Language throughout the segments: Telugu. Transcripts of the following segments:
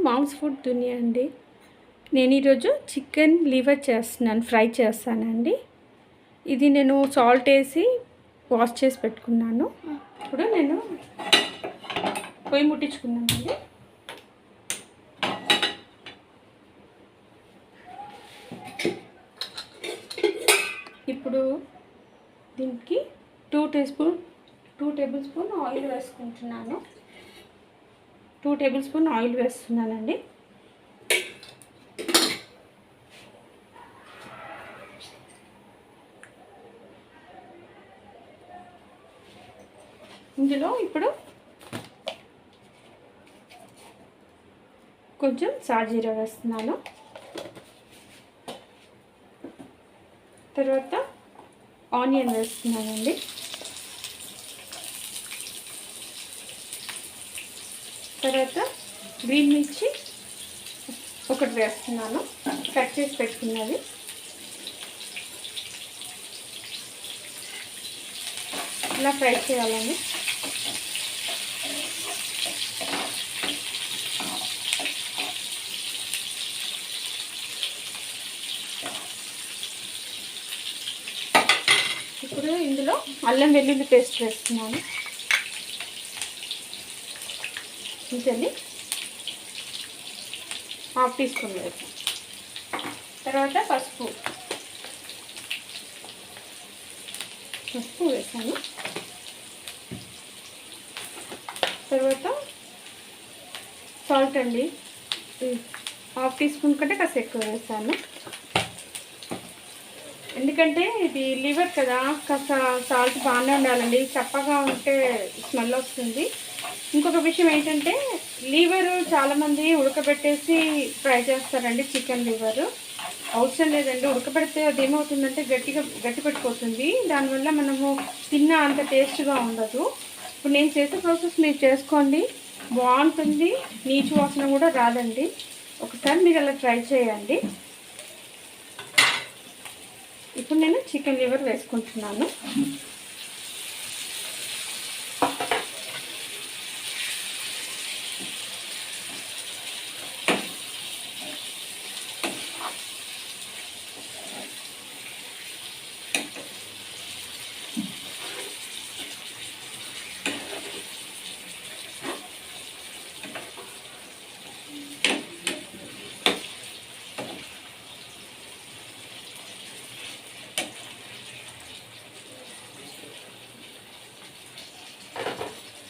మామ్స్ ఫుడ్ దునియా అండి. నేను ఈరోజు చికెన్ లివర్ చేస్తున్నాను, ఫ్రై చేస్తానండి. ఇది నేను సాల్ట్ వేసి వాష్ చేసి పెట్టుకున్నాను. ఇప్పుడు నేను పొయ్యి ముట్టించుకున్నానండి. ఇప్పుడు దీనికి 2 టేబుల్ స్పూన్ ఆయిల్ వేసుకుంటున్నాను. 2 టేబుల్ స్పూన్ ఆయిల్ వేస్తున్నానండి. ఇందులో ఇప్పుడు కొంచెం సాజీరా వేస్తున్నాను. తర్వాత ఆనియన్ వేస్తున్నానండి. తర్వాత గ్రీన్ మిర్చి ఒకటి వేస్తున్నాను, కట్ చేసి పెట్టుకున్నది. ఇలా ఫ్రై చేయాలండి. ఇప్పుడు ఇందులో అల్లం వెల్లుల్లి పేస్ట్ వేస్తున్నాను. ఇంకండి 1/2 టీ స్పూన్ వేస్తాను. తర్వాత పసుపు వేసాను. తర్వాత సాల్ట్ అండి, 1/2 టీ స్పూన్ కంటే కాస్త ఎక్కువ వేసాను. ఎందుకంటే ఇది లివర్ కదా, కాస్త సాల్ట్ బాగానే ఉండాలండి. చప్పగా ఉంటే స్మెల్ వస్తుంది. ఇంకొక విషయం ఏంటంటే లివర్ చాలామంది ఉడకబెట్టేసి ఫ్రై చేస్తారండి. చికెన్ లివర్ అవసరం లేదండి. ఉడకబెడితే అది ఏమవుతుందంటే గట్టి పెట్టిపోతుంది. దానివల్ల మనము తిన్న అంత టేస్ట్గా ఉండదు. ఇప్పుడు నేను చేసే ప్రాసెస్ మీరు చేసుకోండి, బాగుంటుంది. నీచు వాసన కూడా రాదండి. ఒకసారి మీరు అలా ట్రై చేయండి. ఇప్పుడు నేను చికెన్ లివర్ వేసుకుంటున్నాను.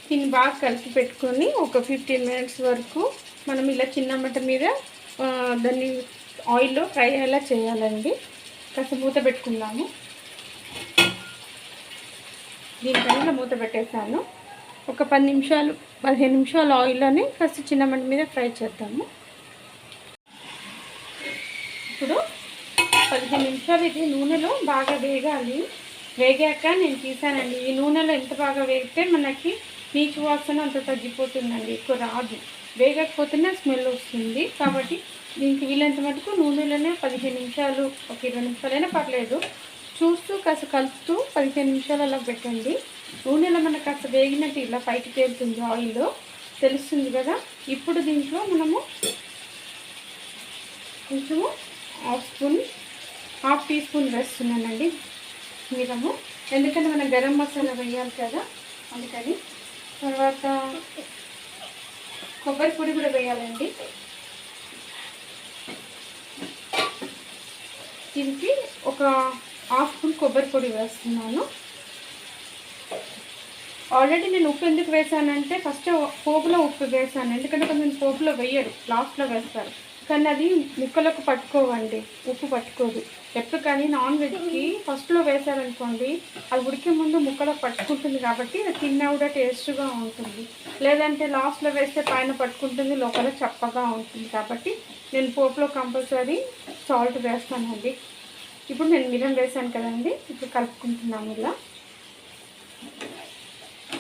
దీన్ని బాగా కలిపి పెట్టుకొని ఒక 15 మినిట్స్ వరకు మనం ఇలా చిన్న మంట మీద దాన్ని ఆయిల్లో ఫ్రై అయ్యేలా చేయాలండి. కాస్త మూత పెట్టుకుందాము. దీనిపైన మూత పెట్టేసాను. ఒక 15 నిమిషాలు ఆయిల్లోనే కాస్త చిన్న మంట మీద ఫ్రై చేద్దాము. ఇప్పుడు 15 నిమిషాలు ఇది నూనెలో బాగా వేగాలి. వేగాక నేను తీసానండి. ఈ నూనెలో ఎంత బాగా వేగితే మనకి నీచు వాసన అంత తగ్గిపోతుందండి, ఎక్కువ రాదు. వేగకపోతేనే స్మెల్ వస్తుంది. కాబట్టి దీనికి వీలైనంత మటుకు నూనెలోనే 15 నిమిషాలు, ఒక 20 నిమిషాలైనా పర్లేదు, చూస్తూ కాస్త కలుపుతూ 15 నిమిషాలు అలా పెట్టండి. నూనెలో మనకు కాస్త వేగినట్టు ఇలా పైకి తేలుతుంది, ఆయిల్లో తెలుస్తుంది కదా. ఇప్పుడు దీంట్లో మనము కొంచెము 1/2 టీ స్పూన్ వేస్తున్నానండి మిరము. ఎందుకంటే మనం గరం మసాలా వేయాలి కదా, అందుకని. తర్వాత కొబ్బరి పొడి కూడా వేయాలండి. దీనికి ఒక 1/2 స్పూన్ కొబ్బరి పొడి వేస్తున్నాను. ఆల్రెడీ నేను ఉప్పు ఎందుకు వేసానంటే ఫస్ట్ పోపులో ఉప్పు వేసాను. ఎందుకంటే కొంచెం పోపులో వేయరు, లాస్ట్లో వేస్తారు. కానీ అది ముక్కలకు పట్టుకోవండి, ఉప్పు పట్టుకోదు. ఎప్పుడు కానీ నాన్ వెజ్కి ఫస్ట్లో వేసారనుకోండి, అది ఉడికే ముందు ముక్కలకు పట్టుకుంటుంది. కాబట్టి అది తిన్నా కూడా టేస్ట్గా ఉంటుంది. లేదంటే లాస్ట్లో వేస్తే పైన పట్టుకుంటుంది, లోపల చప్పగా ఉంటుంది. కాబట్టి నేను పోపులో కంపల్సరీ సాల్ట్ వేస్తానండి. ఇప్పుడు నేను మిరం వేసాను కదండి, ఇప్పుడు కలుపుకుంటున్నాను. ఇలా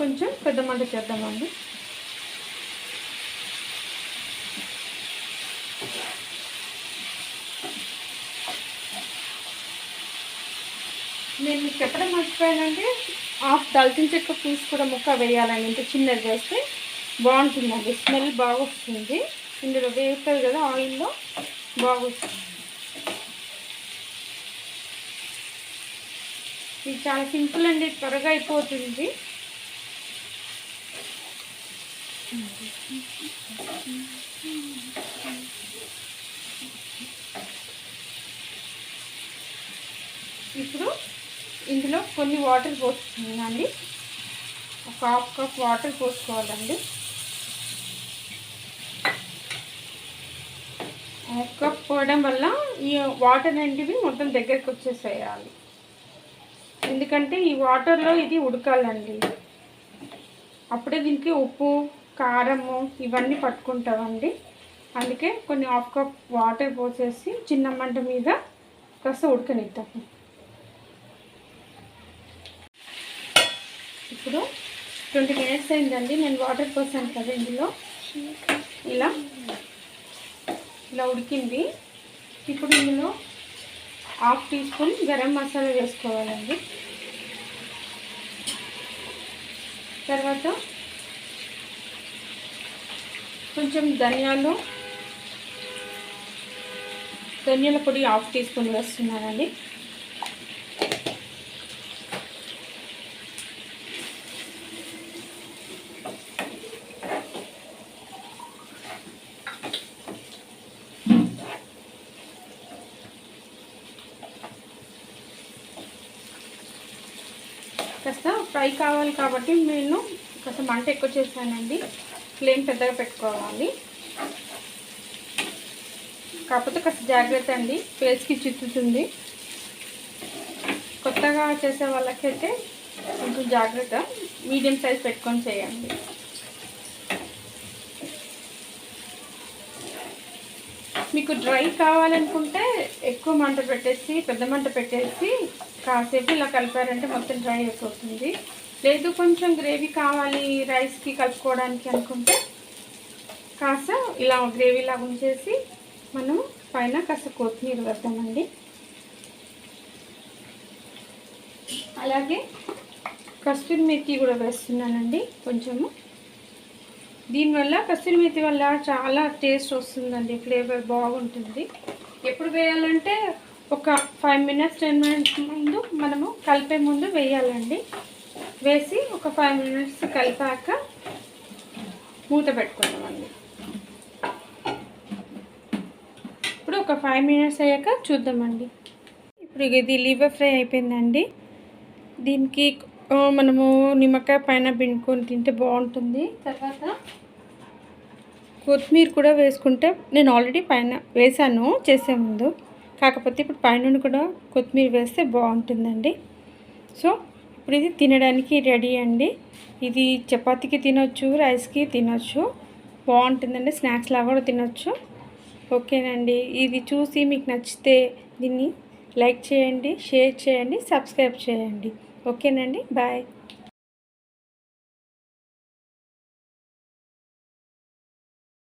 కొంచెం పెద్ద మంట చేద్దామండి. నేను మీకు చెప్పడం మర్చిపోయానంటే హాఫ్ దాల్చిన చెక్క పీస్ కూడా ముక్క వేయాలండి. ఇంత చిన్నది వేస్తే బాగుంటుందండి, స్మెల్ బాగా వస్తుంది. ఇందులో వేస్తుంది కదా ఆయిల్లో బాగుంటుంది. ఇది చాలా సింపుల్ అండి, త్వరగా అయిపోతుంది. ఇప్పుడు ఇందులో కొన్ని వాటర్ పోసుకుందండి. ఒక హాఫ్ కప్ వాటర్ పోసుకోవాలండి. హాఫ్ కప్ పోయడం వల్ల ఈ వాటర్ అనేటివి మొత్తం దగ్గరికి వచ్చేసేయాలి. ఎందుకంటే ఈ వాటర్లో ఇది ఉడకాలండి, అప్పుడే దీనికి ఉప్పు కారము ఇవన్నీ పట్టుకుంటామండి. అందుకే కొన్ని హాఫ్ కప్ వాటర్ పోసేసి చిన్న మంట మీద కాస్త ఉడకనిద్దాము. ఇప్పుడు 20 minutes అయిందండి. నేను వాటర్ పోసాను కదా ఇందులో, ఇలా ఉడికింది. ఇప్పుడు ఇందులో half teaspoon garam masala వేసుకోవాలండి. తర్వాత కొంచెం ధనియాల పొడి హాఫ్ టీ స్పూన్ వేస్తున్నానండి. కాస్త ఫ్రై కావాలి కాబట్టి నేను కాస్త మంట ఎక్కువ చేశానండి. ఫ్లేమ్ పెద్దగా పెట్టుకోవాలి, కాకపోతే కాస్త జాగ్రత్త అండి, ఫేస్కి చుట్టుతుంది. కొత్తగా చేసే వాళ్ళకైతే కొంచెం జాగ్రత్త, మీడియం సైజ్ పెట్టుకొని చేయండి. మీకు డ్రై కావాలనుకుంటే ఎక్కువ మంట పెట్టేసి పెద్ద మంట పెట్టేసి కాసేపు ఇలా కలిపారంటే మొత్తం డ్రై అయిపోతుంది. లేదు కొంచెం గ్రేవీ కావాలి రైస్కి కలుపుకోవడానికి అనుకుంటే కాస్త ఇలా గ్రేవీలాగా ఉంచేసి మనం పైన కాస్త కొత్తిమీర వేద్దామండి. అలాగే కస్తూరి మేతి కూడా వేస్తున్నానండి కొంచెము. దీనివల్ల కస్తూరి మేతి వల్ల చాలా టేస్ట్ వస్తుందండి, ఫ్లేవర్ బాగుంటుంది. ఎప్పుడు వేయాలంటే ఒక 5 minutes 10 minutes ముందు మనము కలిపే ముందు వేయాలండి. వేసి ఒక 5 minutes కలిపాక మూత పెట్టుకుందామండి. ఇప్పుడు ఒక 5 minutes అయ్యాక చూద్దామండి. ఇప్పుడు ఇది లివర్ ఫ్రై అయిపోయిందండి. దీనికి మనము నిమ్మకాయ పైన పిండుకొని తింటే బాగుంటుంది. తర్వాత కొత్తిమీర కూడా వేసుకుంటే, నేను ఆల్రెడీ పైన వేసాను చేసే ముందు, కాకపోతే ఇప్పుడు పైన కూడా కొత్తిమీర వేస్తే బాగుంటుందండి. సో ఇప్పుడు ఇది తినడానికి రెడీ అండి. ఇది చపాతీకి తినొచ్చు, రైస్కి తినొచ్చు, బాగుంటుందండి. స్నాక్స్ లాగా కూడా తినొచ్చు. ఓకేనండి, ఇది చూసి మీకు నచ్చితే దీన్ని లైక్ చేయండి, షేర్ చేయండి, సబ్స్క్రైబ్ చేయండి. ఓకేనండి, బాయ్.